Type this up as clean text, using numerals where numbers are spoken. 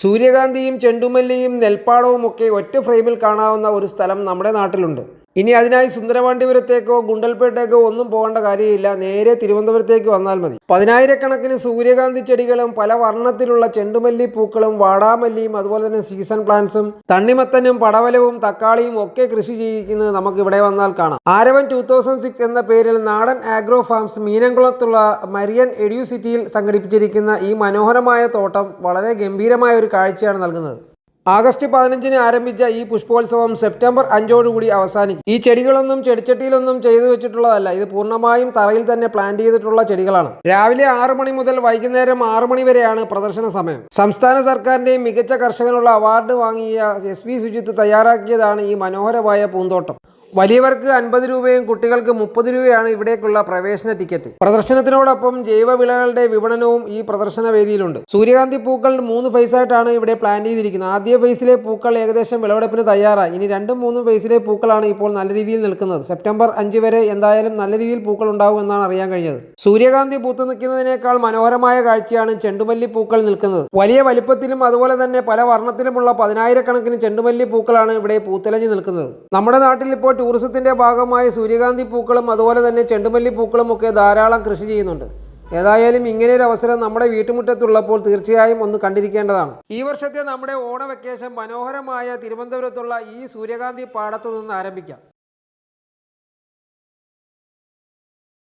സൂര്യകാന്തിയും ചെണ്ടുമല്ലിയും നെൽപ്പാടവും ഒക്കെ ഒറ്റ ഫ്രെയിമിൽ കാണാവുന്ന ഒരു സ്ഥലം നമ്മുടെ നാട്ടിലുണ്ട്. ഇനി അതിനായി സുന്ദരപാണ്ഡിപുരത്തേക്കോ ഗുണ്ടൽപേട്ടേക്കോ ഒന്നും പോകേണ്ട കാര്യമില്ല. നേരെ തിരുവനന്തപുരത്തേക്ക് വന്നാൽ മതി. പതിനായിരക്കണക്കിന് സൂര്യകാന്തി ചെടികളും പല വർണ്ണത്തിലുള്ള ചെണ്ടുമല്ലി പൂക്കളും വാടാമല്ലിയും അതുപോലെ തന്നെ സീസൺ പ്ലാന്റ്സും തണ്ണിമത്തനും പടവലവും തക്കാളിയും ഒക്കെ കൃഷി ചെയ്യിക്കുന്നത് നമുക്ക് ഇവിടെ വന്നാൽ കാണാം. ആരവൻ 2006 എന്ന പേരിൽ നാടൻ ആഗ്രോ ഫാംസ് മീനംകുളത്തുള്ള മരിയൻ എഡ്യൂസിറ്റിയിൽ സംഘടിപ്പിച്ചിരിക്കുന്ന ഈ മനോഹരമായ തോട്ടം വളരെ ഗംഭീരമായ ഒരു കാഴ്ചയാണ് നൽകുന്നത്. ആഗസ്റ്റ് 15-ന് ആരംഭിച്ച ഈ പുഷ്പോത്സവം സെപ്റ്റംബർ 5-ഓടുകൂടി അവസാനിക്കും. ഈ ചെടികളൊന്നും ചെടിച്ചട്ടിയിലൊന്നും ചെയ്തു വെച്ചിട്ടുള്ളതല്ല. ഇത് പൂർണ്ണമായും തറയിൽ തന്നെ പ്ലാന്റ് ചെയ്തിട്ടുള്ള ചെടികളാണ്. രാവിലെ 6 മണി മുതൽ വൈകുന്നേരം 6 മണി വരെയാണ് പ്രദർശന സമയം. സംസ്ഥാന സർക്കാരിന്റെയും മികച്ച കർഷകനുള്ള അവാർഡ് വാങ്ങിയ SV സുജിത്ത് തയ്യാറാക്കിയതാണ് ഈ മനോഹരമായ പൂന്തോട്ടം. വലിയവർക്ക് 50 രൂപയും കുട്ടികൾക്ക് 30 രൂപയാണ് ഇവിടേക്കുള്ള പ്രവേശന ടിക്കറ്റ്. പ്രദർശനത്തിനോടൊപ്പം ജൈവവിളകളുടെ വിപണനവും ഈ പ്രദർശന വേദിയിലുണ്ട്. സൂര്യകാന്തി പൂക്കൾ 3 ഫേസായിട്ടാണ് ഇവിടെ പ്ലാൻ ചെയ്തിരിക്കുന്നത്. ആദ്യ ഫേസിലെ പൂക്കൾ ഏകദേശം വിളവെടുപ്പിന് തയ്യാറായി. ഇനി 2ഉം 3ഉം ഫേസിലെ പൂക്കളാണ് ഇപ്പോൾ നല്ല രീതിയിൽ നിൽക്കുന്നത്. സെപ്റ്റംബർ 5 വരെ എന്തായാലും നല്ല രീതിയിൽ പൂക്കൾ ഉണ്ടാവും എന്നാണ് അറിയാൻ കഴിഞ്ഞത്. സൂര്യകാന്തി പൂത്തു നിൽക്കുന്നതിനേക്കാൾ മനോഹരമായ കാഴ്ചയാണ് ചെണ്ടുമല്ലി പൂക്കൾ നിൽക്കുന്നത്. വലിയ വലിപ്പത്തിലും അതുപോലെ തന്നെ പല വർണ്ണത്തിലുമുള്ള 10,000-കണക്കിന് ചെണ്ടുമല്ലി പൂക്കളാണ് ഇവിടെ പൂത്തിലഞ്ഞു നിൽക്കുന്നത്. നമ്മുടെ നാട്ടിൽ ഇപ്പോൾ ടൂറിസത്തിന്റെ ഭാഗമായി സൂര്യകാന്തി പൂക്കളും അതുപോലെ തന്നെ ചെണ്ടുമല്ലി പൂക്കളും ഒക്കെ ധാരാളം കൃഷി ചെയ്യുന്നുണ്ട്. ഏതായാലും ഇങ്ങനെയൊരു അവസരം നമ്മുടെ വീട്ടുമുറ്റത്തുള്ളപ്പോൾ തീർച്ചയായും ഒന്ന് കണ്ടിരിക്കേണ്ടതാണ്. ഈ വർഷത്തെ നമ്മുടെ ഓണ വെക്കേഷൻ മനോഹരമായ തിരുവനന്തപുരത്തുള്ള ഈ സൂര്യകാന്തി പാടത്തു നിന്ന് ആരംഭിക്കാം.